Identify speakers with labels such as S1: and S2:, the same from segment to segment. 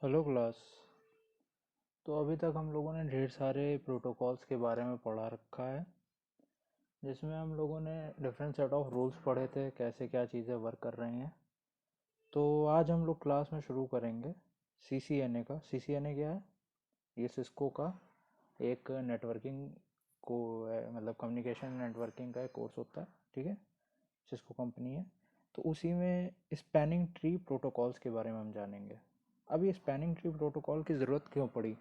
S1: Hello class. तो अभी तक हम लोगों ने ढेर सारे प्रोटोकॉल्स के बारे में पढ़ा रखा है, जिसमें हम लोगों ने डिफरेंट सेट ऑफ रूल्स पढ़े थे, कैसे क्या चीज़ें वर्क कर रही हैं। तो आज हम लोग क्लास में शुरू करेंगे CCNA का। CCNA क्या है? ये सिस्को का एक नेटवर्किंग को मतलब कम्युनिकेशन नेटवर्किंग का एक कोर्स होता है, ठीक है। सिस्को कंपनी है, तो उसी में स्पैनिंग ट्री प्रोटोकॉल्स के बारे में हम जानेंगे। अब ये स्पैनिंग ट्री प्रोटोकॉल की ज़रूरत क्यों पड़ी,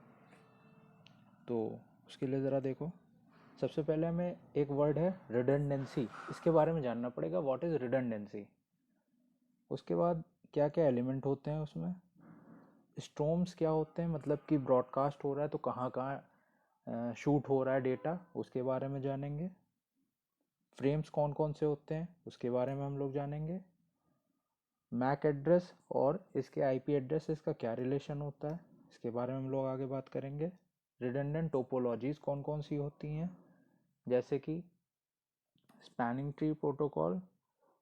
S1: तो उसके लिए ज़रा देखो। सबसे पहले हमें एक वर्ड है रिडंडेंसी, इसके बारे में जानना पड़ेगा। What is redundancy. उसके बाद क्या क्या एलिमेंट होते हैं उसमें, स्ट्रोम्स क्या होते हैं, मतलब कि ब्रॉडकास्ट हो रहा है तो कहाँ कहाँ शूट हो रहा है डेटा, उसके बारे में जानेंगे। फ्रेम्स कौन कौन से होते हैं उसके बारे में हम लोग जानेंगे। मैक एड्रेस और इसके आईपी एड्रेस, इसका क्या रिलेशन होता है, इसके बारे में हम लोग आगे बात करेंगे। रिडंडेंट टोपोलॉजीज कौन कौन सी होती हैं, जैसे कि spanning tree protocol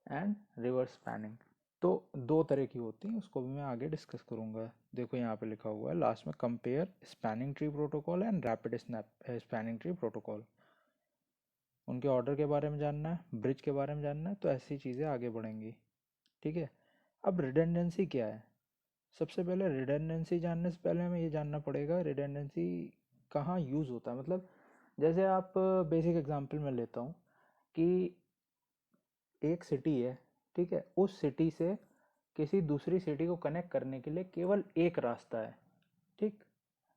S1: and reverse spanning. तो दो तरह की होती हैं, उसको भी मैं आगे डिस्कस करूंगा। देखो यहाँ पे लिखा हुआ है लास्ट में, compare spanning tree protocol and rapid spanning tree protocol. उनके ऑर्डर के बारे में जानना है, ब्रिज के बारे में जानना है, तो ऐसी चीज़ें आगे बढ़ेंगी, ठीक है। अब रिडंडेंसी क्या है। सबसे पहले रिडंडेंसी जानने से पहले हमें ये जानना पड़ेगा रिडंडेंसी कहाँ यूज़ होता है। मतलब जैसे आप बेसिक एग्जांपल में लेता हूँ कि एक सिटी है, ठीक है। उस सिटी से किसी दूसरी सिटी को कनेक्ट करने के लिए केवल एक रास्ता है, ठीक।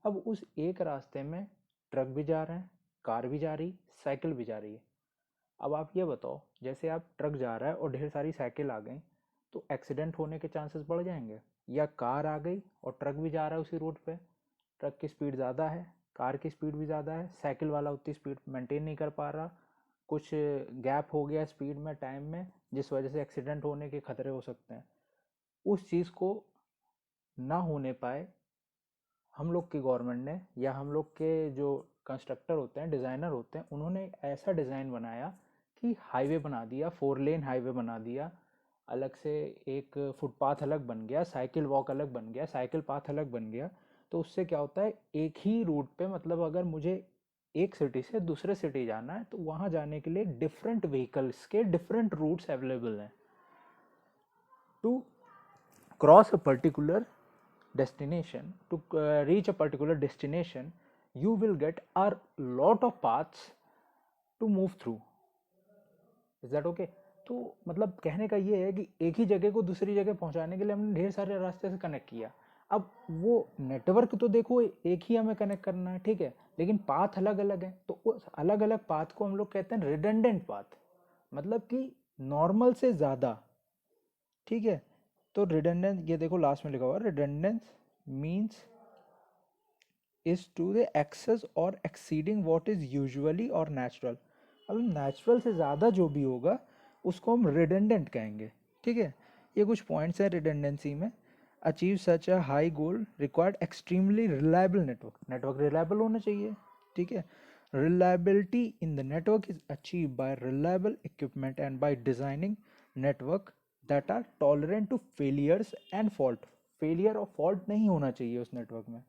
S1: अब उस एक रास्ते में ट्रक भी जा रहे हैं, कार भी जा रही, साइकिल भी जा रही है। अब आप ये बताओ, जैसे आप ट्रक जा रहा है और ढेर सारी साइकिल आ गई, तो एक्सीडेंट होने के चांसेस बढ़ जाएंगे। या कार आ गई और ट्रक भी जा रहा है उसी रोड पे, ट्रक की स्पीड ज़्यादा है, कार की स्पीड भी ज़्यादा है, साइकिल वाला उतनी स्पीड मेंटेन नहीं कर पा रहा, कुछ गैप हो गया स्पीड में, टाइम में, जिस वजह से एक्सीडेंट होने के खतरे हो सकते हैं। उस चीज़ को ना होने पाए, हम लोग की गवर्नमेंट ने या हम लोग के जो कंस्ट्रक्टर होते हैं, डिज़ाइनर होते हैं, उन्होंने एक ऐसा डिज़ाइन बनाया कि हाईवे बना दिया, 4 लेन हाईवे बना दिया। अलग से एक फुटपाथ अलग बन गया, साइकिल वॉक अलग बन गया, साइकिल पाथ अलग बन गया। तो उससे क्या होता है, एक ही रूट पे, मतलब अगर मुझे एक सिटी से दूसरे सिटी जाना है तो वहाँ जाने के लिए डिफरेंट व्हीकल्स के डिफरेंट रूट्स अवेलेबल हैं। To cross a particular destination, to reach a particular destination, you will get a lot of paths to move through. Is that okay? तो मतलब कहने का ये है कि एक ही जगह को दूसरी जगह पहुंचाने के लिए हमने ढेर सारे रास्ते से कनेक्ट किया। अब वो नेटवर्क तो देखो एक ही हमें कनेक्ट करना है, ठीक है, लेकिन पाथ अलग अलग है। तो उस अलग अलग पाथ को हम लोग कहते हैं रिडंडेंट पाथ, मतलब कि नॉर्मल से ज़्यादा, ठीक है। तो रिडंडेंस, ये देखो लास्ट में लिखा हुआ है, redundance means is to the excess or exceeding what is usually or natural. अब नेचुरल से ज़्यादा जो भी होगा उसको हम रिडंडेंट कहेंगे, ठीक है। ये कुछ पॉइंट्स हैं रिडंडेंसी में। Achieve such a high goal required extremely reliable network, network reliable होना चाहिए, ठीक है। Reliability in the network is achieve by reliable equipment and by designing network that are tolerant to failures and fault. Failure और fault नहीं होना चाहिए उस network में।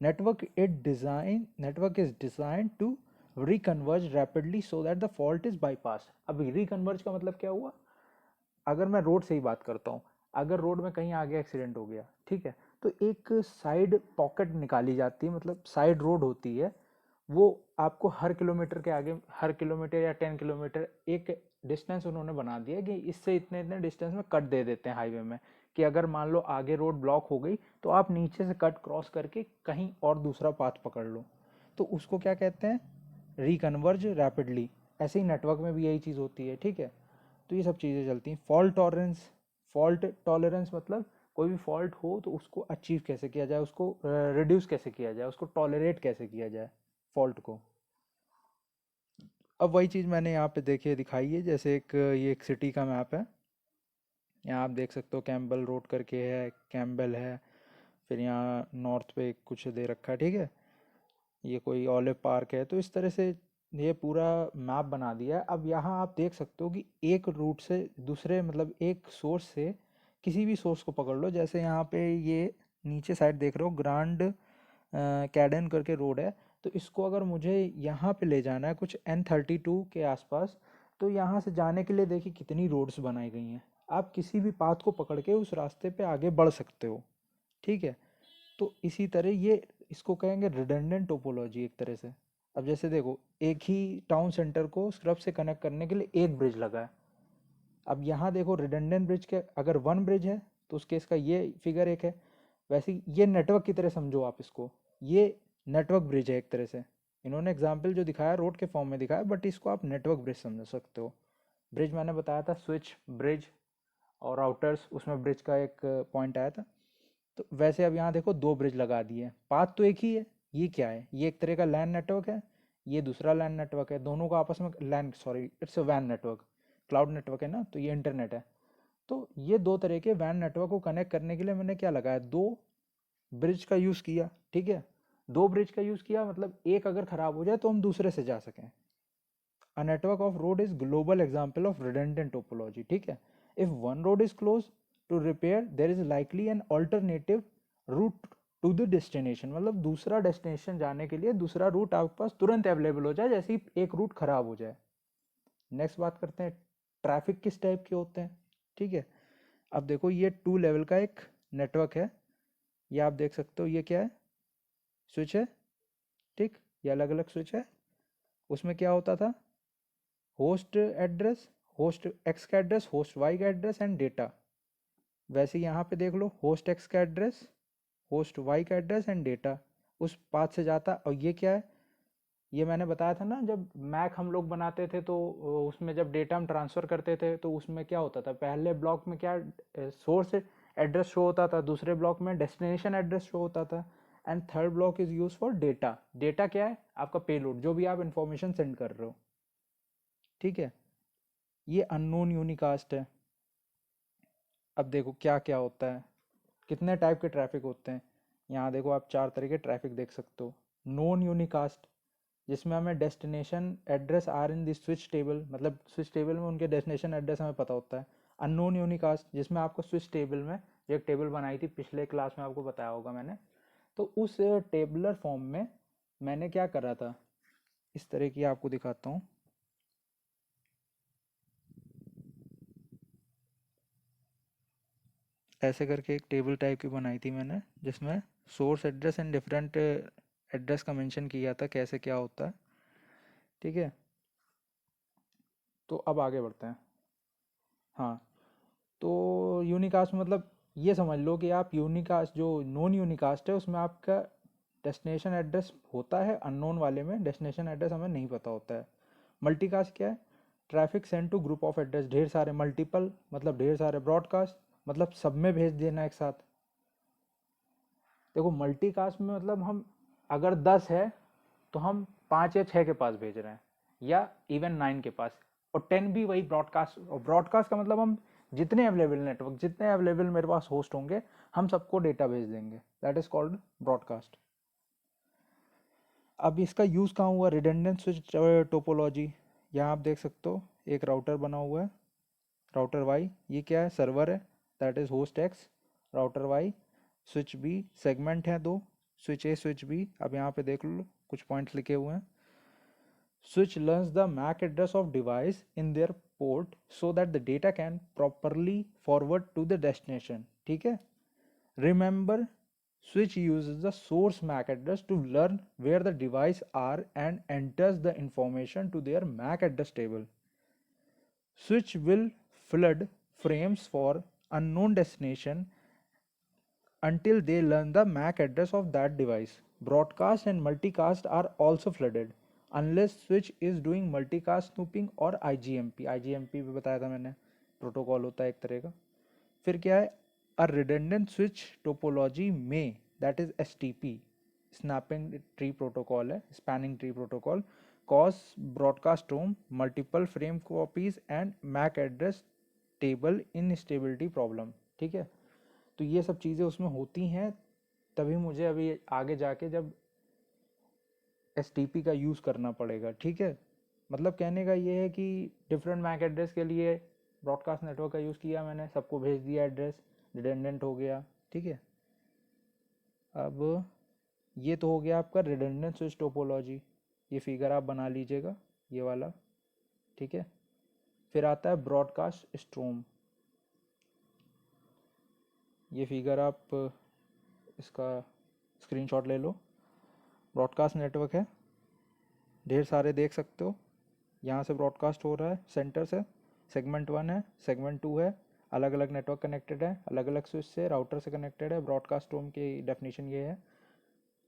S1: Network is designed to reconverge rapidly so that the fault is bypassed। अभी reconverge का मतलब क्या हुआ, अगर मैं रोड से ही बात करता हूँ, अगर रोड में कहीं आगे एक्सीडेंट हो गया, ठीक है, तो एक साइड पॉकेट निकाली जाती है, मतलब साइड रोड होती है। वो आपको हर किलोमीटर के आगे, हर किलोमीटर या 10 किलोमीटर एक डिस्टेंस उन्होंने बना दिया कि इससे इतने इतने डिस्टेंस में कट दे देते हैं हाईवे में, कि अगर मान लो आगे रोड ब्लॉक हो गई तो आप नीचे से कट क्रॉस करके कहीं और दूसरा पाथ पकड़ लो। तो उसको क्या कहते हैं, रिकन्वर्ज रैपिडली। ऐसे ही नेटवर्क में भी यही चीज़ होती है, ठीक है। तो ये सब चीज़ें चलती हैं। फॉल्ट टॉलरेंस मतलब कोई भी फॉल्ट हो तो उसको अचीव कैसे किया जाए, उसको रिड्यूस कैसे किया जाए, उसको टॉलरेट कैसे किया जाए फॉल्ट को। अब वही चीज़ मैंने यहाँ पे देखिए दिखाई है, जैसे ये एक सिटी का मैप है। यहाँ आप देख सकते हो कैम्बल रोड करके है, कैम्बल है, फिर यहाँ नॉर्थ पे कुछ दे रखा है, ठीक है। ये कोई ऑलिव पार्क है। तो इस तरह से ये पूरा मैप बना दिया है। अब यहाँ आप देख सकते हो कि एक रूट से दूसरे, मतलब एक सोर्स से किसी भी सोर्स को पकड़ लो, जैसे यहाँ पे ये नीचे साइड देख रहे हो ग्रांड कैडन करके रोड है, तो इसको अगर मुझे यहाँ पे ले जाना है कुछ N32 के आसपास, तो यहाँ से जाने के लिए देखिए कितनी रोड्स बनाई गई हैं। आप किसी भी पाथ को पकड़ के उस रास्ते पे आगे बढ़ सकते हो, ठीक है। तो इसी तरह ये इसको कहेंगे रिडंडेंट टोपोलॉजी एक तरह से। अब जैसे देखो, एक ही टाउन सेंटर को स्क्रब से कनेक्ट करने के लिए एक ब्रिज लगा है। अब यहाँ देखो रिडंडेंट ब्रिज के अगर वन ब्रिज है तो उस केस का ये फिगर एक है। वैसे ही ये नेटवर्क की तरह समझो आप इसको, ये नेटवर्क ब्रिज है एक तरह से। इन्होंने एग्जाम्पल जो दिखाया रोड के फॉर्म में दिखाया, बट इसको आप नेटवर्क ब्रिज समझ सकते हो। ब्रिज मैंने बताया था स्विच ब्रिज और राउटर्स, उसमें ब्रिज का एक पॉइंट आया था। तो वैसे अब यहाँ देखो दो ब्रिज लगा दिए, पाथ तो एक ही है। ये क्या है, ये एक तरह का लैन नेटवर्क है, ये दूसरा लैन नेटवर्क है, दोनों का आपस में लैन सॉरी इट्स अ वैन नेटवर्क, क्लाउड नेटवर्क है ना, तो ये इंटरनेट है। तो ये दो तरह के वैन नेटवर्क को कनेक्ट करने के लिए मैंने क्या लगाया, दो ब्रिज का यूज़ किया, ठीक है। दो ब्रिज का यूज़ किया मतलब एक अगर ख़राब हो जाए तो हम दूसरे से जा सकें। A network of road is global example of redundant topology, ठीक है। If one road is closed to repair, there is likely an alternative route to the destination, मतलब दूसरा डेस्टिनेशन जाने के लिए दूसरा रूट आपके पास तुरंत अवेलेबल हो जाए जैसे ही एक रूट खराब हो जाए। नेक्स्ट बात करते हैं ट्रैफिक किस टाइप के होते हैं, ठीक है। अब देखो ये 2 लेवल का एक नेटवर्क है, ये आप देख सकते हो, ये क्या है, स्विच है, ठीक। ये अलग अलग स्विच है। उसमें क्या होता था, होस्ट एड्रेस, होस्ट एक्स का एड्रेस, होस्ट वाई का एड्रेस एंड डेटा। वैसे यहाँ पे देख लो, होस्ट एक्स का एड्रेस, होस्ट वाई का एड्रेस एंड डेटा उस पाथ से जाता। और ये क्या है, ये मैंने बताया था ना, जब मैक हम लोग बनाते थे तो उसमें जब डेटा हम ट्रांसफ़र करते थे तो उसमें क्या होता था, पहले ब्लॉक में क्या सोर्स एड्रेस शो होता था, दूसरे ब्लॉक में डेस्टिनेशन एड्रेस शो होता था, and third block is use for data. Data क्या है, आपका पेलोड, जो भी आप इंफॉर्मेशन सेंड कर रहे हो, ठीक है। ये अननोन यूनिकास्ट है। अब देखो क्या क्या होता है, कितने टाइप के ट्रैफिक होते हैं। यहाँ देखो आप चार तरह के ट्रैफिक देख सकते हो। नोन यूनिकास्ट, जिसमें हमें destination address are in the switch table, मतलब स्विच टेबल में उनके डेस्टिनेशन एड्रेस हमें पता होता है। अननोन यूनिकास्ट, जिसमें आपको स्विच टेबल में एक टेबल बनाई थी पिछले क्लास में, आपको बताया होगा मैंने, तो उस टेबलर फॉर्म में मैंने क्या करा था, इस तरह की आपको दिखाता हूँ। ऐसे करके एक टेबल टाइप की बनाई थी मैंने, जिसमें source address and different address का मेंशन किया था कैसे क्या होता है, ठीक है। तो अब आगे बढ़ते हैं। हाँ, तो यूनिकास्ट मतलब ये समझ लो कि आप यूनिकास्ट, जो नॉन यूनिकास्ट है उसमें आपका डेस्टिनेशन एड्रेस होता है, अननोन वाले में डेस्टिनेशन एड्रेस हमें नहीं पता होता है। मल्टीकास्ट क्या है, traffic send to group of address, ढेर सारे, मल्टीपल मतलब ढेर सारे, ब्रॉडकास्ट मतलब सब में भेज देना एक साथ। देखो मल्टीकास्ट में मतलब हम अगर 10 है तो हम 5 या 6 के पास भेज रहे हैं, या इवन 9 के पास, और 10 भी वही ब्रॉडकास्ट। और ब्रॉडकास्ट का मतलब हम जितने अवेलेबल नेटवर्क, जितने अवेलेबल मेरे पास होस्ट होंगे, हम सबको डेटा भेज देंगे, दैट इज कॉल्ड ब्रॉडकास्ट। अब इसका यूज़ कहाँ हुआ, रिडंडेंट स्विच टोपोलॉजी। यहाँ आप देख सकते हो एक राउटर बना हुआ है, राउटर वाई, ये क्या है, सर्वर है, that is host X, router Y, switch B, segment है दो, स्विच ए स्विच बी। अब यहाँ पे देख लो कुछ पॉइंट्स लिखे हुए हैं। Switch learns the MAC address of device in their port so that the data can properly forward to the destination, ठीक है। Remember, switch uses the source MAC address to learn where the device are and enters the information to their MAC address table. Switch will flood frames for unknown destination until they learn the MAC address of that device. Broadcast and multicast are also flooded unless switch is doing multicast snooping और IGMP। IGMP भी बताया था मैंने, protocol होता है एक तरह का। फिर क्या है, अ रिडंडेंट स्विच टोपोलॉजी में, that is STP, snapping tree protocol है, spanning tree protocol, cause broadcast storm multiple frame copies and MAC address table instability problem, ठीक है। तो ये सब चीज़ें उसमें होती हैं, तभी मुझे अभी आगे जाके जब STP का यूज़ करना पड़ेगा, ठीक है। मतलब कहने का ये है कि डिफरेंट मैक एड्रेस के लिए ब्रॉडकास्ट नेटवर्क का यूज़ किया मैंने, सबको भेज दिया एड्रेस, रिडंडेंट हो गया, ठीक है। अब ये तो हो गया आपका रिडंडेंट स्विच टोपोलॉजी, ये फिगर आप बना लीजिएगा ये वाला, ठीक है। फिर आता है ब्रॉडकास्ट स्ट्रोम, ये फिगर आप इसका स्क्रीनशॉट ले लो। ब्रॉडकास्ट नेटवर्क है, ढेर सारे देख सकते हो, यहाँ से ब्रॉडकास्ट हो रहा है सेंटर से, सेगमेंट 1 है, सेगमेंट 2 है, अलग अलग नेटवर्क कनेक्टेड है, अलग अलग स्विच से राउटर से कनेक्टेड है। ब्रॉडकास्ट स्ट्रोम की डेफिनेशन ये है,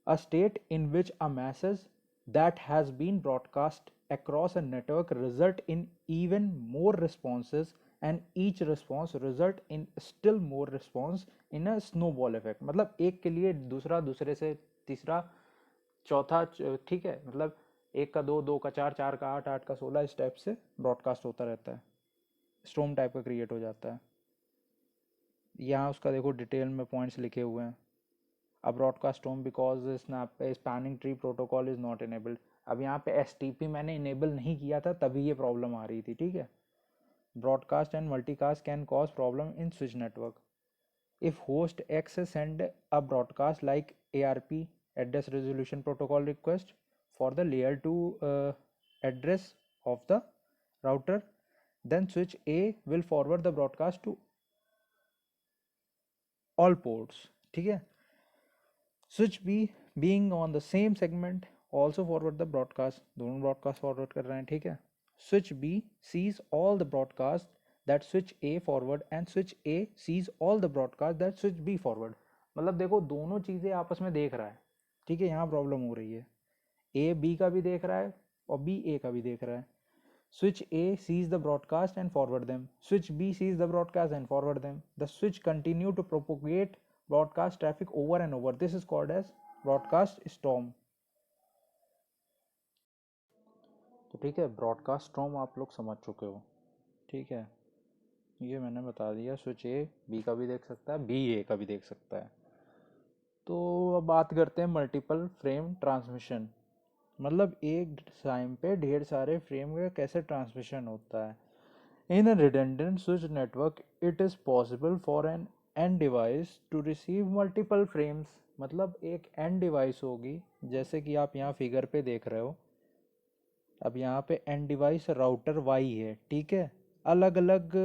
S1: a state in which a message that has been broadcast across a network result in even more responses and each response result in still more response in a snowball effect। मतलब एक के लिए दूसरा, दूसरे से तीसरा, चौथा, ठीक है, मतलब एक का दो, दो का चार, चार का आठ, आठ का 16, इस टाइप से ब्रॉडकास्ट होता रहता है, स्ट्रोम टाइप का क्रिएट हो जाता है। यहाँ उसका देखो डिटेल में पॉइंट्स लिखे हुए हैं। A broadcast home because spanning tree protocol is not enabled। अब यहाँ पे STP मैंने इनेबल नहीं किया था, तभी ये प्रॉब्लम आ रही थी, ठीक है। Broadcast and multicast can cause problem in switch network if host X send a broadcast like ARP address resolution protocol request for the layer 2 address of the router, then switch A will forward the broadcast to all ports, ठीक है। Switch B being on the same segment also forward the broadcast, दोनों broadcast forward कर रहे हैं, ठीक है। Switch B sees all the broadcast that switch A forward and switch A sees all the broadcast that switch B forward। मतलब देखो दोनों चीज़ें आपस में देख रहा है, ठीक है। यहाँ प्रॉब्लम हो रही है, A B का भी देख रहा है और B A का भी देख रहा है। Switch A sees the broadcast and forward them. Switch B sees the broadcast and forward them. The switch continue to propagate broadcast traffic over and over. This is called as broadcast storm। तो ठीक है, broadcast storm आप लोग समझ चुके हो, ठीक है। ये मैंने बता दिया, स्विच ए बी का भी देख सकता है, बी ए का भी देख सकता है। तो अब बात करते हैं मल्टीपल फ्रेम ट्रांसमिशन, मतलब एक टाइम पे ढेर सारे फ्रेम का कैसे ट्रांसमिशन होता है। In a redundant switch network, it is possible for an end device to receive multiple frames। मतलब एक end device होगी, जैसे कि आप यहाँ फिगर पे देख रहे हो। अब यहाँ पे end device राउटर Y है, ठीक है। अलग अलग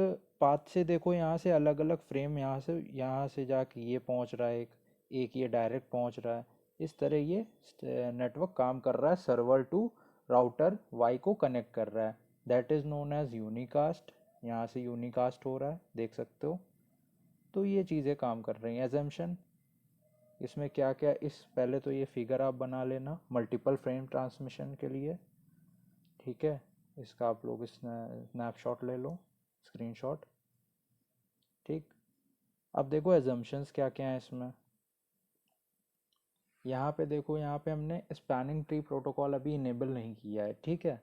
S1: पाथ से देखो, यहाँ से अलग अलग फ्रेम, यहाँ से जाके ये पहुँच रहा है, एक ये डायरेक्ट पहुँच रहा है। इस तरह ये नेटवर्क काम कर रहा है, सर्वर टू राउटर Y को कनेक्ट कर रहा है। That is known as unicast. यहाँ से यूनिकास्ट हो रहा है, देख सकते हो। तो ये चीज़ें काम कर रही हैं। एजम्पशन इसमें क्या क्या, इस पहले तो ये फिगर आप बना लेना मल्टीपल फ्रेम ट्रांसमिशन के लिए, ठीक है। इसका आप लोग स्नैपशॉट ले लो, स्क्रीनशॉट, ठीक। अब देखो एजम्पशंस क्या क्या हैं इसमें। यहाँ पे देखो, यहाँ पे हमने स्पैनिंग ट्री प्रोटोकॉल अभी इनेबल नहीं किया है, ठीक है।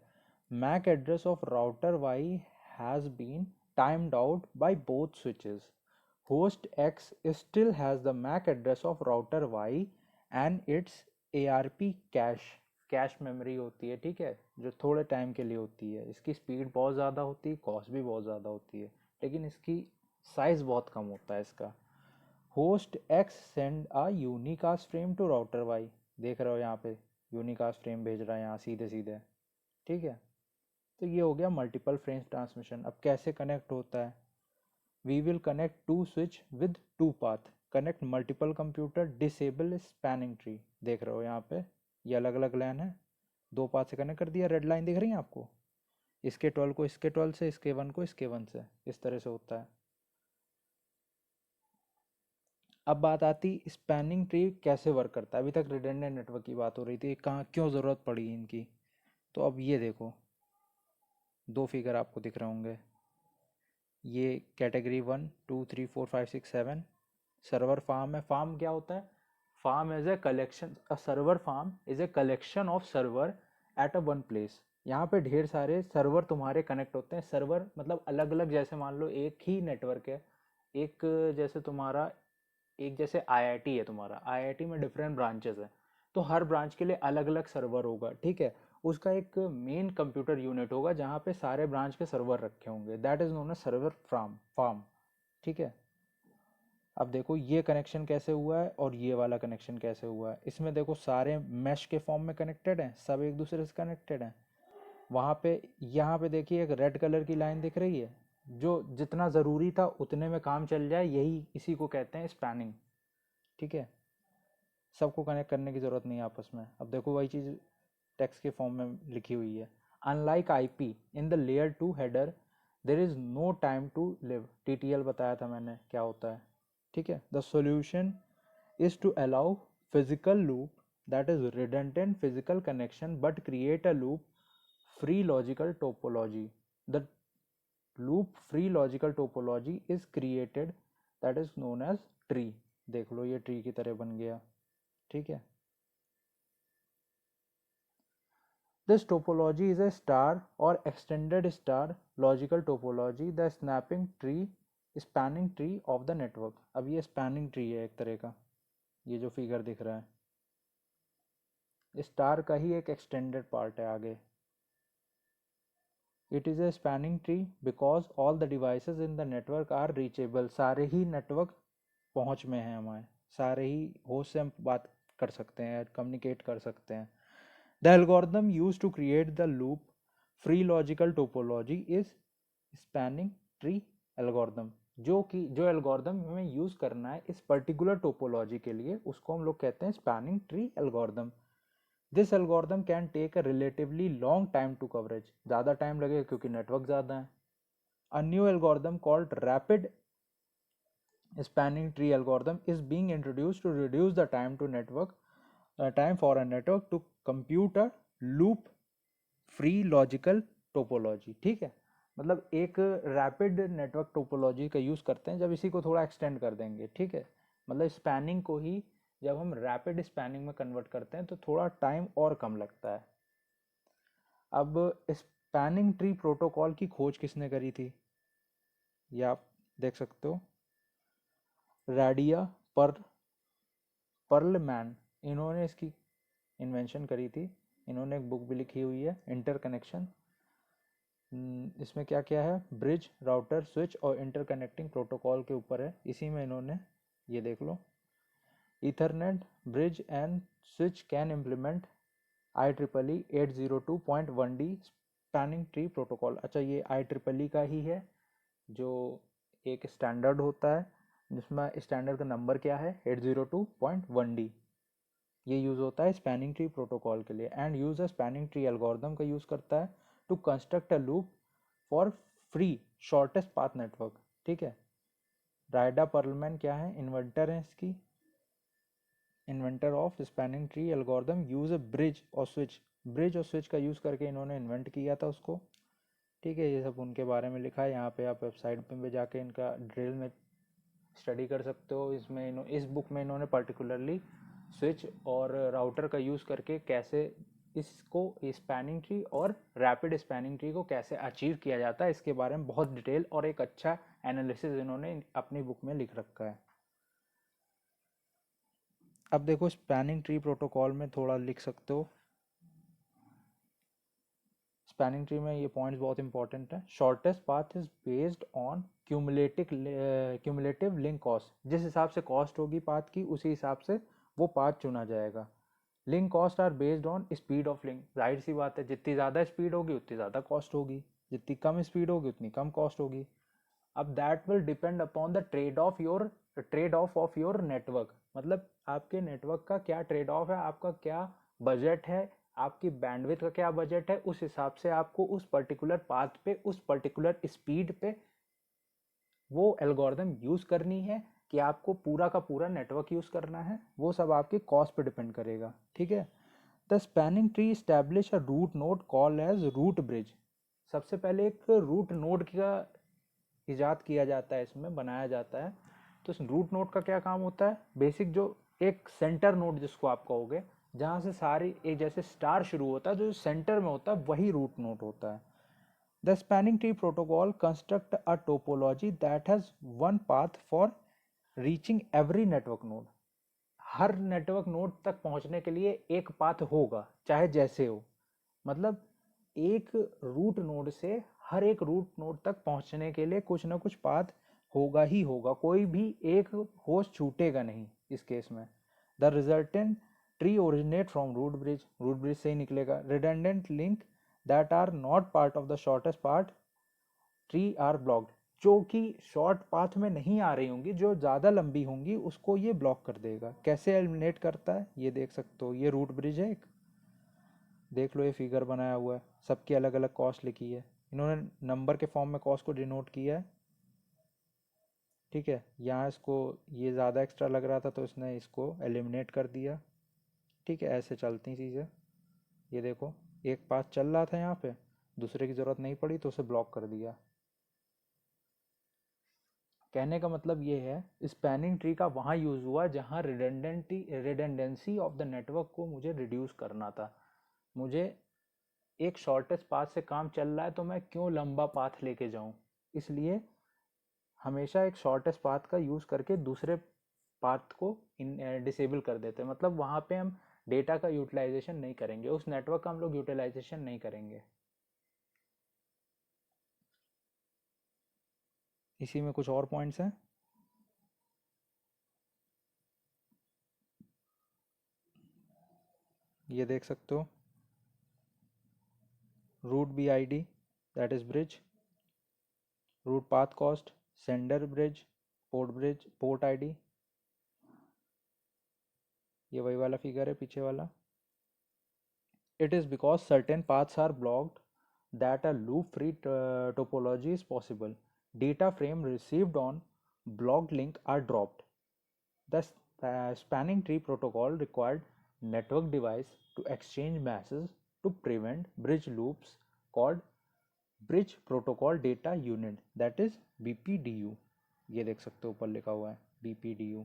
S1: MAC address of router Y has been timed out by both switches। Host X still has the MAC address of router Y and its ARP cache, cache memory होती है, ठीक है, जो थोड़े टाइम के लिए होती है। इसकी स्पीड बहुत ज़्यादा होती है, कॉस्ट भी बहुत ज़्यादा होती है, लेकिन इसकी साइज़ बहुत कम होता है इसका। Host X send a unicast frame to router Y, देख रहे हो यहाँ पे यूनिकास्ट फ्रेम भेज रहा है यहाँ सीधे सीधे, ठीक है। तो ये हो गया मल्टीपल फ्रेम ट्रांसमिशन। अब कैसे कनेक्ट होता है, we will connect to switch with two path, connect multiple computer, disable spanning tree. देख रहे हो यहाँ पे ये अलग अलग लाइन है, दो पाथ से कनेक्ट कर दिया, रेड लाइन दिख रही है आपको, इसके 12 को इसके 12 से, इसके 1 को इसके 1 से, इस तरह से होता है। अब बात आती स्पैनिंग ट्री कैसे वर्क करता है। अभी तक रिडंडेंट नेटवर्क की बात हो रही थी, कहाँ क्यों ज़रूरत पड़ी इनकी। तो अब ये देखो, दो फिगर आपको दिख रहे होंगे, ये कैटेगरी 1 2 3 4 5 6 7 सर्वर फार्म है। फार्म क्या होता है, farm is a collection, a server farm is a collection of server at a one place. यहाँ पे ढेर सारे सर्वर तुम्हारे कनेक्ट होते हैं। सर्वर मतलब अलग अलग, जैसे मान लो एक ही नेटवर्क है, एक जैसे तुम्हारा, एक जैसे आईआईटी है तुम्हारा, आईआईटी में डिफरेंट ब्रांचेस हैं, तो हर ब्रांच के लिए अलग अलग सर्वर होगा, ठीक है। उसका एक मेन कंप्यूटर यूनिट होगा जहाँ पे सारे ब्रांच के सर्वर रखे होंगे, that is known as server farm, ठीक है। अब देखो ये कनेक्शन कैसे हुआ है और ये वाला कनेक्शन कैसे हुआ है। इसमें देखो सारे मैश के फॉर्म में कनेक्टेड हैं, सब एक दूसरे से कनेक्टेड हैं। वहाँ पे यहाँ पे देखिए एक रेड कलर की लाइन दिख रही है, जो जितना ज़रूरी था उतने में काम चल जाए, यही इसी को कहते हैं स्पैनिंग। ठीक है, सबको कनेक्ट करने की ज़रूरत नहीं है आपस में। अब देखो वही चीज़ टेक्स्ट के फॉर्म में लिखी हुई है। Unlike IP in the layer 2 header there is no time to live. TTL बताया था मैंने क्या होता है। ठीक है, the solution is to allow physical loop, that is redundant physical connection, but create a loop free logical topology. The loop free logical topology is created, that is known as tree. देख लो ये tree की तरह बन गया। ठीक है, this topology is a star or extended star logical topology, the spanning tree of the network. अब ये spanning tree है एक तरह का, ये जो फिगर दिख रहा है स्टार का ही एक एक्सटेंडेड पार्ट है आगे। It is a spanning tree because all the devices in the network are reachable. सारे ही नेटवर्क पहुंच में हैं हमारे, सारे ही होस्ट से हम बात कर सकते हैं, कम्युनिकेट कर सकते हैं। The algorithm use to create the loop free logical topology is spanning tree algorithm. जो एल्गोरिदम हमें यूज करना है इस पर्टिकुलर टोपोलॉजी के लिए, उसको हम लोग कहते हैं spanning tree algorithm. This algorithm can take a relatively long time to coverage. ज़्यादा टाइम लगेगा क्योंकि नेटवर्क ज़्यादा है। A new algorithm called rapid spanning tree algorithm is being introduced to reduce the time to network time for a network to compute a loop free logical topology. ठीक है, मतलब एक rapid network topology का use करते हैं जब इसी को थोड़ा एक्सटेंड कर देंगे। ठीक है, मतलब स्पैनिंग को ही जब हम रैपिड स्पैनिंग में कन्वर्ट करते हैं तो थोड़ा टाइम और कम लगता है। अब स्पैनिंग ट्री प्रोटोकॉल की खोज किसने करी थी, ये आप देख सकते हो, रैडिया पर्लमैन, इन्होंने इसकी इन्वेंशन करी थी। इन्होंने एक बुक भी लिखी हुई है, इंटरकनेक्शन। इसमें क्या क्या है, ब्रिज, राउटर, स्विच और इंटरकनेक्टिंग प्रोटोकॉल के ऊपर है। इसी में इन्होंने, ये देख लो, ethernet bridge and switch can implement IEEE 802.1d spanning tree protocol. अच्छा, ये IEEE का ही है, जो एक स्टैंडर्ड होता है जिसमें स्टैंडर्ड का नंबर क्या है 802.1d। ये यूज़ होता है स्पैनिंग ट्री प्रोटोकॉल के लिए। And use a spanning tree algorithm का यूज़ करता है to construct a loop for free shortest path network. ठीक है, रायडा पर्लमैन क्या है, इन्वेंटर है इसकी, inventor of spanning tree algorithm. Use a bridge और स्विच का यूज़ करके इन्होंने इन्वेंट किया था उसको। ठीक है, ये सब उनके बारे में लिखा है यहाँ पे, आप वेबसाइट पे जाके इनका डिटेल में स्टडी कर सकते हो। इसमें इस बुक में इन्होंने पर्टिकुलरली स्विच और राउटर का यूज़ करके कैसे इसको स्पैनिंग ट्री और रैपिड स्पैनिंग ट्री को कैसे अचीव किया जाता है, इसके बारे में बहुत डिटेल और एक अच्छा एनालिसिस इन्होंने अपनी बुक में लिख रखा है। अब देखो स्पैनिंग ट्री प्रोटोकॉल में थोड़ा लिख सकते हो। स्पैनिंग ट्री में ये पॉइंट्स बहुत इंपॉर्टेंट है। Shortest path is based on cumulative link cost. जिस हिसाब से कॉस्ट होगी पाथ की, उसी हिसाब से वो पाथ चुना जाएगा। Link cost are based on speed of link. जाहिर सी बात है, जितनी ज़्यादा स्पीड होगी उतनी ज़्यादा कॉस्ट होगी, जितनी कम स्पीड होगी उतनी कम कॉस्ट होगी। अब that will depend upon the trade off your network. मतलब आपके नेटवर्क का क्या ट्रेड ऑफ है, आपका क्या बजट है, आपकी बैंडविड्थ का क्या बजट है, उस हिसाब से आपको उस पर्टिकुलर पाथ पे, उस पर्टिकुलर स्पीड पे वो एल्गोरिदम यूज़ करनी है कि आपको पूरा का पूरा नेटवर्क यूज़ करना है, वो सब आपकी कॉस्ट पे डिपेंड करेगा। ठीक है, the spanning tree establish a root node called as root bridge. सबसे पहले एक रूट नोड का इजाद किया जाता है, इसमें बनाया जाता है। तो इस रूट नोड का क्या काम होता है, बेसिक जो एक सेंटर नोड जिसको आप कहोगे, जहाँ से सारी एक जैसे स्टार शुरू होता है, जो सेंटर में होता है वही रूट नोड होता है। The spanning tree protocol construct a topology that has one path for reaching every network node. Her network node तक पहुंचने के लिए एक पाथ होगा, चाहे जैसे हो। मतलब एक रूट नोड से हर एक रूट नोड तक पहुंचने के लिए कुछ ना कुछ पाथ होगा ही होगा, कोई भी एक होस्ट छूटेगा नहीं इस केस में। The resultant tree originate from root bridge से ही निकलेगा। Redundant link that are not part of the shortest part tree are blocked, जो कि शॉर्ट पाथ में नहीं आ रही होंगी, जो ज़्यादा लंबी होंगी उसको ये ब्लॉक कर देगा। कैसे एलिमिनेट करता है ये देख सकते हो, ये रूट ब्रिज है एक, देख लो ये फिगर बनाया हुआ है, सबकी अलग अलग कॉस्ट लिखी है, इन्होंने नंबर के फॉर्म में कॉस्ट को डिनोट किया है, ठीक है। यहाँ इसको ये ज़्यादा एक्स्ट्रा लग रहा था तो इसने इसको एलिमिनेट कर दिया, ठीक है। ऐसे चलती चीज़ें, ये देखो एक पाथ चल रहा था यहाँ पे, दूसरे की ज़रूरत नहीं पड़ी तो उसे ब्लॉक कर दिया। कहने का मतलब ये है स्पैनिंग ट्री का वहाँ यूज़ हुआ जहाँ रिडेंडेंसी ऑफ द नेटवर्क को मुझे रिड्यूस करना था। मुझे एक शॉर्टेस्ट पाथ से काम चल रहा है तो मैं क्यों लंबा पाथ लेके जाऊँ, इसलिए हमेशा एक शॉर्टेस्ट पाथ का यूज़ करके दूसरे पाथ को डिसेबल कर देते हैं। मतलब वहाँ पे हम डेटा का यूटिलाइजेशन नहीं करेंगे, उस नेटवर्क का हम लोग यूटिलाइजेशन नहीं करेंगे। इसी में कुछ और पॉइंट्स हैं। ये देख सकते हो, root B I D that is bridge, root path cost, sender bridge, port ID, ये वही वाला फिगर है पीछे वाला। It is because certain paths are blocked that a loop-free topology is possible. Data frame received on blocked link are dropped. The spanning tree protocol required network device to exchange masses to prevent bridge loops called Bridge Protocol Data Unit, that is BPDU. ये देख सकते हो ऊपर लिखा हुआ है BPDU.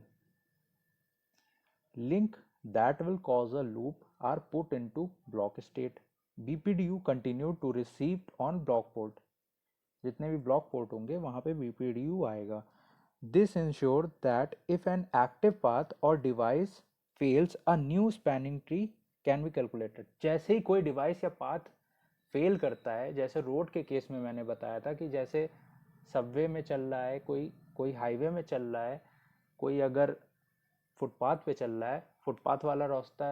S1: Link that will cause a loop are put into block state. BPDU continue to receive on block port. जितने भी ब्लॉक पोर्ट होंगे वहाँ पे BPDU आएगा। This ensure that if an active path or device fails a new spanning tree can be calculated. जैसे ही कोई device या पाथ फेल करता है, जैसे रोड के केस में मैंने बताया था कि जैसे सबवे में चल रहा है कोई, कोई हाईवे में चल रहा है, कोई अगर फुटपाथ पे चल रहा है, फुटपाथ वाला रास्ता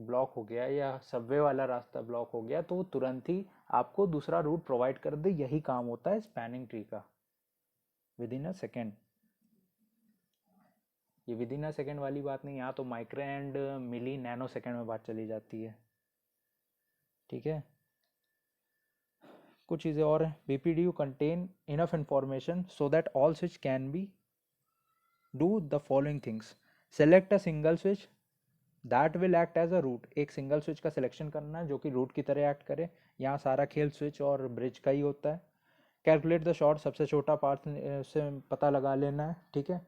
S1: ब्लॉक हो गया या सबवे वाला रास्ता ब्लॉक हो गया, तो वो तुरंत ही आपको दूसरा रूट प्रोवाइड कर दे। यही काम होता है स्पैनिंग ट्री का, विद इन अ सेकेंड। ये विद इन अ सेकेंड वाली बात नहीं, यहाँ तो micro and milli nano second में बात चली जाती है, ठीक है। कुछ चीज़ें और हैं। BPDU contain enough information so that all switch can be do the following things. Select a single switch that will act as a root. एक सिंगल स्विच का सिलेक्शन करना है जो कि रूट की तरह एक्ट करे। यहाँ सारा खेल स्विच और ब्रिज का ही होता है। कैलकुलेट द शॉर्ट, सबसे छोटा पाथ से पता लगा लेना है, ठीक है।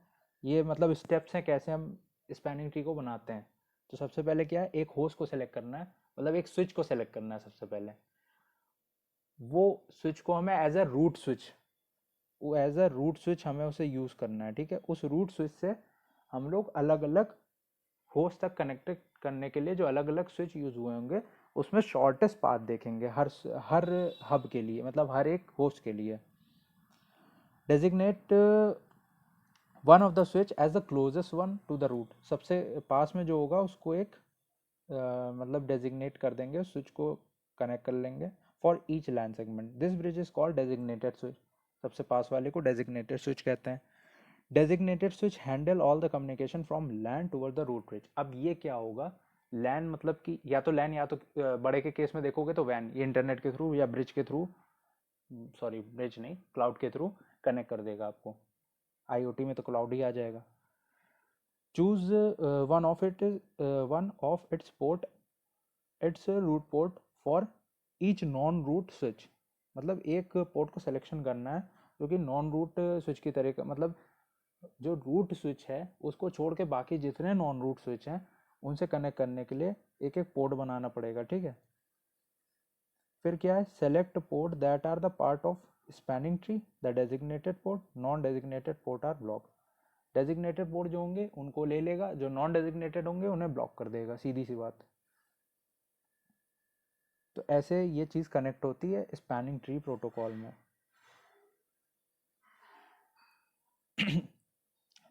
S1: ये मतलब स्टेप्स हैं कैसे हम स्पैनिंग ट्री को बनाते हैं। तो सबसे पहले क्या है, एक होस्ट को सेलेक्ट करना है, मतलब एक स्विच को सेलेक्ट करना है सबसे पहले। वो स्विच को हमें एज अ रूट स्विच, वो एज अ रूट स्विच हमें उसे यूज़ करना है, ठीक है। उस रूट स्विच से हम लोग अलग अलग होस्ट तक कनेक्ट करने के लिए जो अलग अलग स्विच यूज हुए होंगे उसमें शॉर्टेस्ट पाथ देखेंगे हर हब के लिए, मतलब हर एक होस्ट के लिए। Designate one of the switch as the closest one to the root. सबसे पास में जो होगा उसको एक मतलब डेजिग्नेट कर देंगे, उस स्विच को कनेक्ट कर लेंगे for each LAN segment. This bridge is called designated switch. सबसे पास वाले को डेजिग्नेटेड स्विच कहते हैं। Designated switch handle all the communication from LAN toward the root bridge. अब ये क्या होगा, लैन मतलब कि या तो लैन या तो बड़े के केस में देखोगे तो वैन, ये इंटरनेट के थ्रू या ब्रिज के थ्रू, सॉरी ब्रिज नहीं क्लाउड के थ्रू कनेक्ट कर देगा आपको। आईओटी में तो क्लाउड ही आ जाएगा। Choose one of its port, its root port for each non root switch. मतलब एक पोर्ट को सिलेक्शन करना है जो कि नॉन रूट स्विच की तरह का, मतलब जो रूट स्विच है उसको छोड़ के बाकी जितने नॉन रूट स्विच हैं उनसे कनेक्ट करने के लिए एक एक पोर्ट बनाना पड़ेगा, ठीक है। फिर क्या है, select port that are the part of spanning tree, the designated port, non designated port are block. Designated port जो होंगे उनको ले लेगा, जो नॉन डेजिग्नेटेड होंगे उन्हें ब्लॉक कर देगा, सीधी सी बात। तो ऐसे ये चीज़ कनेक्ट होती है स्पैनिंग ट्री प्रोटोकॉल में।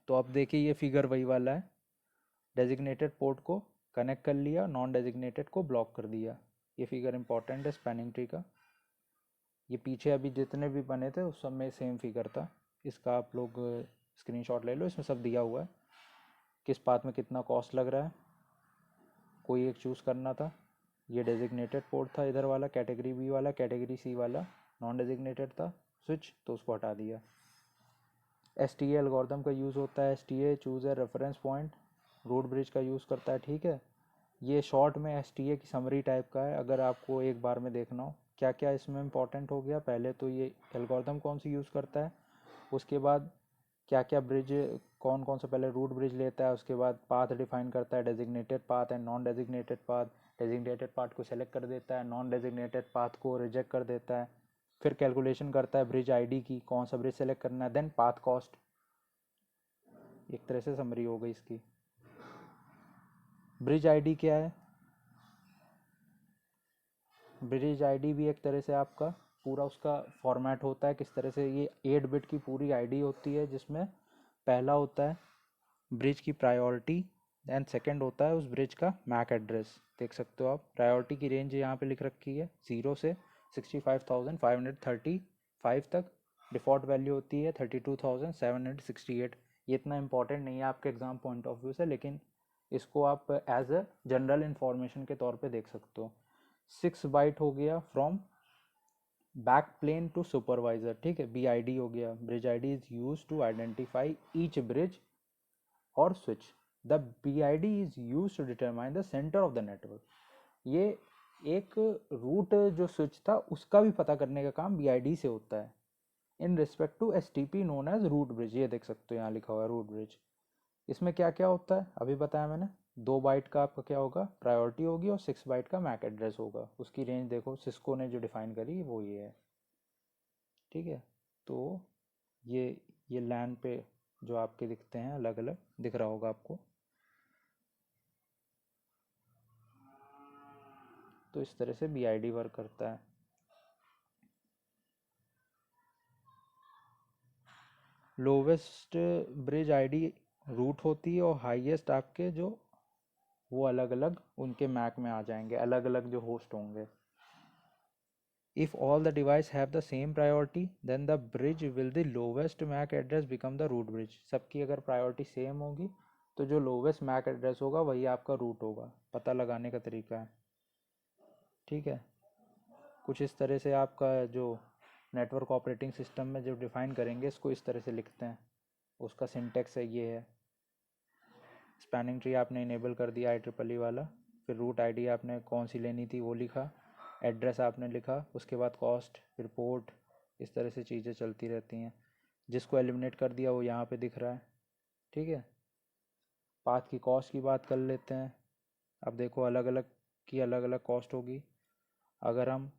S1: तो अब देखिए ये फिगर वही वाला है, डेजिग्नेटेड पोर्ट को कनेक्ट कर लिया, नॉन डेजिग्नेटेड को ब्लॉक कर दिया। ये फिगर इंपॉर्टेंट है स्पैनिंग ट्री का। ये पीछे अभी जितने भी बने थे उस सब में सेम फिगर था। इसका आप लोग स्क्रीनशॉट ले लो, इसमें सब दिया हुआ है किस पाथ में कितना कॉस्ट लग रहा है, कोई एक चूज़ करना था। ये डेजिग्नेटेड पोर्ट था इधर वाला, कैटेगरी बी वाला, कैटेगरी सी वाला नॉन डेजिग्नेटेड था स्विच, तो उसको हटा दिया। एस टी ए एल्गोरिथम का यूज़ होता है, S T A choose a reference point, root bridge का यूज़ करता है, ठीक है। ये शॉर्ट में एस टी ए की समरी टाइप का है, अगर आपको एक बार में देखना हो क्या क्या इसमें इंपॉर्टेंट हो गया। पहले तो ये एल्गोरिथम कौन सी यूज़ करता है, उसके बाद क्या क्या ब्रिज, कौन कौन सा पहले रूट ब्रिज लेता है, उसके बाद पाथ डिफाइन करता है, designated path and non designated path, designated path को सेलेक्ट कर देता है, नॉन डेजिग्नेटेड पाथ को रिजेक्ट कर देता है, फिर कैलकुलेशन करता है ब्रिज आईडी की, कौन सा ब्रिज सेलेक्ट करना है, देन पाथ कॉस्ट। एक तरह से समरी हो गई इसकी। ब्रिज आईडी क्या है, ब्रिज आईडी भी एक तरह से आपका पूरा उसका फॉर्मेट होता है किस तरह से। ये 8 बिट की पूरी आईडी होती है, जिसमें पहला होता है ब्रिज की प्रायोरिटी, एंड सेकंड होता है उस ब्रिज का मैक एड्रेस। देख सकते हो आप प्रायोरिटी की रेंज यहाँ पे लिख रखी है 0 से 65,535 तक, डिफ़ॉल्ट वैल्यू होती है 32,768। ये इतना इंपॉर्टेंट नहीं है आपके एग्ज़ाम पॉइंट ऑफ व्यू से, लेकिन इसको आप एज अ जनरल इंफॉर्मेशन के तौर पे देख सकते हो। 6 बाइट हो गया from back plane to supervisor, ठीक है। बी आई डी हो गया, bridge I D is use to identify each bridge और switch. The B I D is use to determine the centre of the network. ये एक root जो switch था उसका भी पता करने का काम बी आई डी से होता है in respect to S T P known as root bridge. ये देख सकते हो यहाँ लिखा हुआ है रूट ब्रिज। इसमें क्या क्या होता है अभी बताया मैंने। 2 बाइट का आपका क्या होगा, प्रायोरिटी होगी, और 6 बाइट का मैक एड्रेस होगा। उसकी रेंज देखो सिस्को ने जो डिफाइन करी वो ये है, ठीक है। तो ये ये लैन पे जो आपके दिखते हैं अलग अलग दिख रहा होगा आपको। तो इस तरह से बी आई डी वर्क करता है। लोवेस्ट ब्रिज आईडी रूट होती है, और हाईएस्ट आपके जो वो अलग अलग उनके मैक में आ जाएंगे, अलग अलग जो होस्ट होंगे। If all the device have the same priority, then the bridge will the lowest MAC address become the root bridge। सबकी अगर प्रायोरिटी सेम होगी तो जो लोवेस्ट मैक एड्रेस होगा वही आपका रूट होगा। पता लगाने का तरीका है, ठीक है। कुछ इस तरह से आपका जो नेटवर्क ऑपरेटिंग सिस्टम में जो डिफ़ाइन करेंगे इसको इस तरह से लिखते हैं, उसका सिंटेक्स है ये है। स्पैनिंग ट्री आपने इनेबल कर दिया IEEE वाला, फिर रूट आईडी आपने कौन सी लेनी थी वो लिखा, एड्रेस आपने लिखा, उसके बाद कॉस्ट, फिर पोर्ट, इस तरह से चीज़ें चलती रहती हैं। जिसको एलिमिनेट कर दिया वो यहाँ पे दिख रहा है, ठीक है। पाथ की कॉस्ट की बात कर लेते हैं। अब देखो अलग अलग की अलग अलग कॉस्ट होगी। अगर हम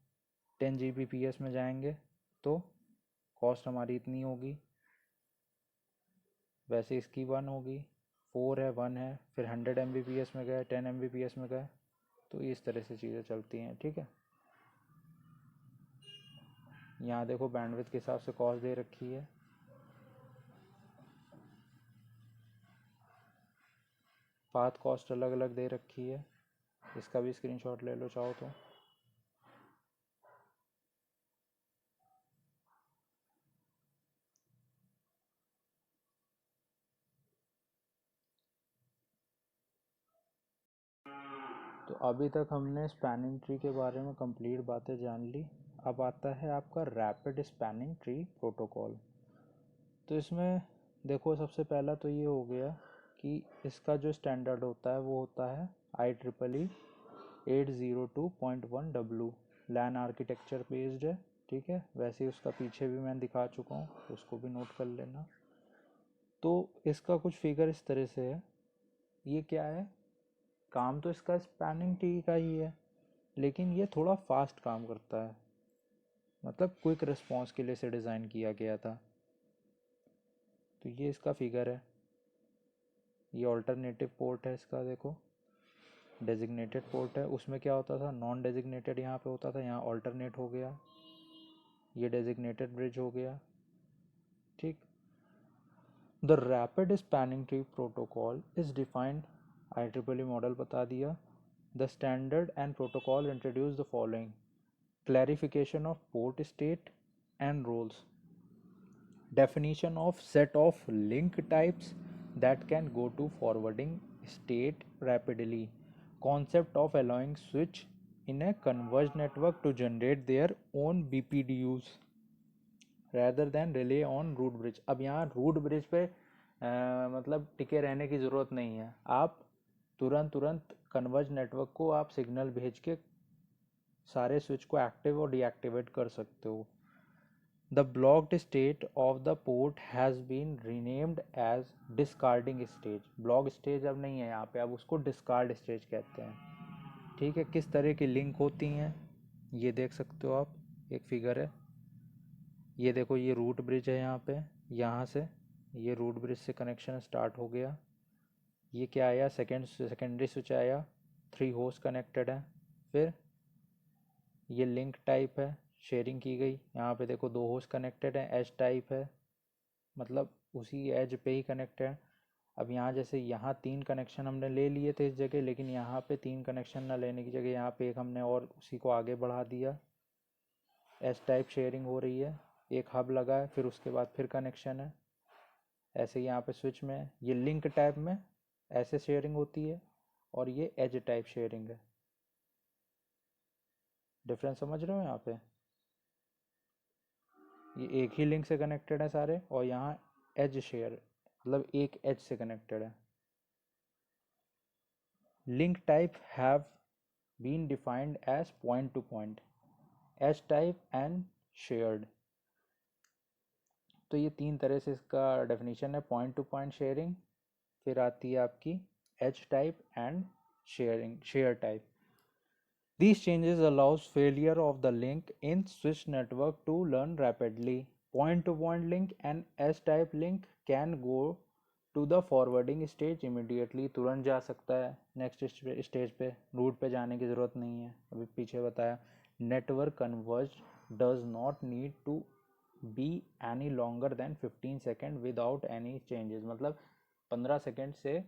S1: 10 Gbps में जाएंगे तो कॉस्ट हमारी इतनी होगी, वैसे इसकी 1 होगी, 4 है, 1 है, फिर 100 Mbps में गए, 10 Mbps में गए, तो इस तरह से चीज़ें चलती हैं, ठीक है। यहाँ देखो बैंडविड्थ के हिसाब से कॉस्ट दे रखी है। पाथ कॉस्ट अलग अलग दे रखी है, इसका भी स्क्रीनशॉट ले लो चाहो तो। तो अभी तक हमने स्पैनिंग ट्री के बारे में कंप्लीट बातें जान ली। अब आता है आपका रैपिड स्पैनिंग ट्री प्रोटोकॉल। तो इसमें देखो सबसे पहला तो ये हो गया कि इसका जो स्टैंडर्ड होता है वो होता है IEEE 802.1W, लैन आर्किटेक्चर बेस्ड है, ठीक है। वैसे ही उसका पीछे भी मैं दिखा चुका हूँ, उसको भी नोट कर लेना। तो इसका कुछ फिगर इस तरह से है। ये क्या है, काम तो इसका स्पैनिंग ट्री का ही है, लेकिन ये थोड़ा फास्ट काम करता है, मतलब क्विक रिस्पॉन्स के लिए इसे डिज़ाइन किया गया था। तो ये इसका फिगर है, ये ऑल्टरनेटिव पोर्ट है इसका, देखो डेजिग्नेटेड पोर्ट है, उसमें क्या होता था नॉन डेजिग्नेटेड यहाँ पे होता था, यहाँ ऑल्टरनेट हो गया, ये डेजिग्नेटेड ब्रिज हो गया, ठीक। The rapid spanning tree protocol is defined, IEEE model बता दिया. The standard and protocol introduce the following: clarification of port state and roles, definition of set of link types that can go to forwarding state rapidly, concept of allowing switch in a converged network to generate their own BPDUs rather than rely on root bridge. अब यहाँ root bridge पे मतलब टिके रहने की ज़रूरत नहीं है, आप तुरंत कन्वर्ज नेटवर्क को आप सिग्नल भेज के सारे स्विच को एक्टिव और डीएक्टिवेट कर सकते हो. The blocked state of the port has been renamed as discarding stage. Block stage अब नहीं है यहाँ पे, अब उसको डिस्कार्ड स्टेज कहते हैं. ठीक है, किस तरह की लिंक होती हैं ये देख सकते हो आप, एक फिगर है, ये देखो, ये रूट ब्रिज है यहाँ पे, यहाँ से ये रूट ब्रिज से कनेक्शन स्टार्ट हो गया. ये क्या आया, सेकेंडरी स्विच आया, 3 होस्ट कनेक्टेड है. फिर ये लिंक टाइप है, शेयरिंग की गई. यहाँ पे देखो 2 होस्ट कनेक्टेड है, एज टाइप है, मतलब उसी एज पे ही कनेक्ट है. अब यहाँ जैसे यहाँ 3 कनेक्शन हमने ले लिए थे इस जगह, लेकिन यहाँ पे 3 कनेक्शन ना लेने की जगह यहाँ पे एक हमने और उसी को आगे बढ़ा दिया. एज टाइप शेयरिंग हो रही है, एक हब लगा है, फिर उसके बाद फिर कनेक्शन है. ऐसे यहाँ पे स्विच में ये लिंक टाइप में ऐसे शेयरिंग होती है, और ये एज टाइप शेयरिंग है. डिफरेंस समझ रहे हो यहाँ पे, ये एक ही लिंक से कनेक्टेड है सारे, और यहाँ एज शेयर मतलब एक एज से कनेक्टेड है. Link type have been defined as point to point, edge type and shared. तो ये 3 तरह से इसका डेफिनेशन है: पॉइंट टू पॉइंट शेयरिंग, फिर आती है आपकी edge type and share type. These changes allows failure of the link in switch network to learn rapidly. Point-to-point link and S-type link can go to the forwarding stage immediately. तुरंत जा सकता है next stage पे, root पे जाने की ज़रूरत नहीं है. अभी पीछे बताया, network converge does not need to be any longer than 15 second without any changes. मतलब 15 सेकेंड से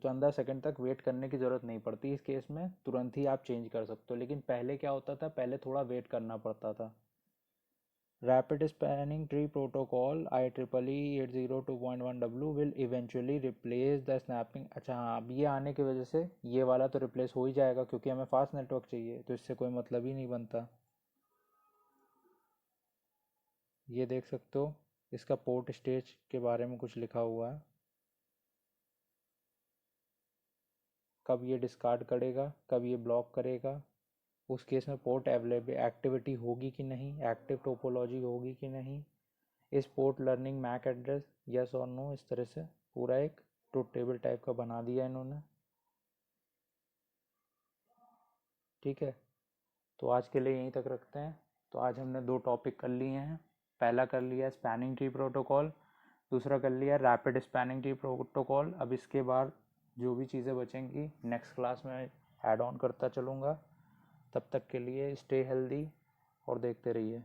S1: 15 सेकंड तक वेट करने की ज़रूरत नहीं पड़ती. इस केस में तुरंत ही आप चेंज कर सकते हो, लेकिन पहले क्या होता था, पहले थोड़ा वेट करना पड़ता था. Rapid spanning tree protocol IEEE 802.1W will eventually replace the snapping. अच्छा हाँ, अब ये आने की वजह से ये वाला तो रिप्लेस हो ही जाएगा, क्योंकि हमें फास्ट नेटवर्क चाहिए, तो इससे कोई मतलब ही नहीं बनता. ये देख सकते हो, इसका पोर्ट स्टेज के बारे में कुछ लिखा हुआ है, कब ये डिस्कार्ड करेगा, कब ये ब्लॉक करेगा, उस केस में पोर्ट अवेलेबल एक्टिविटी होगी कि नहीं, एक्टिव टोपोलॉजी होगी कि नहीं, इस port learning MAC address yes और नो. इस तरह से पूरा एक ट्रुथ टेबल टाइप का बना दिया इन्होंने. ठीक है, तो आज के लिए यहीं तक रखते हैं. तो आज हमने 2 टॉपिक कर लिए हैं. पहला कर लिया स्पैनिंग ट्री प्रोटोकॉल, दूसरा कर लिया रैपिड स्पैनिंग ट्री प्रोटोकॉल. अब इसके बाद जो भी चीज़ें बचेंगी नेक्स्ट क्लास में ऐड ऑन करता चलूँगा. तब तक के लिए स्टे हेल्दी और देखते रहिए.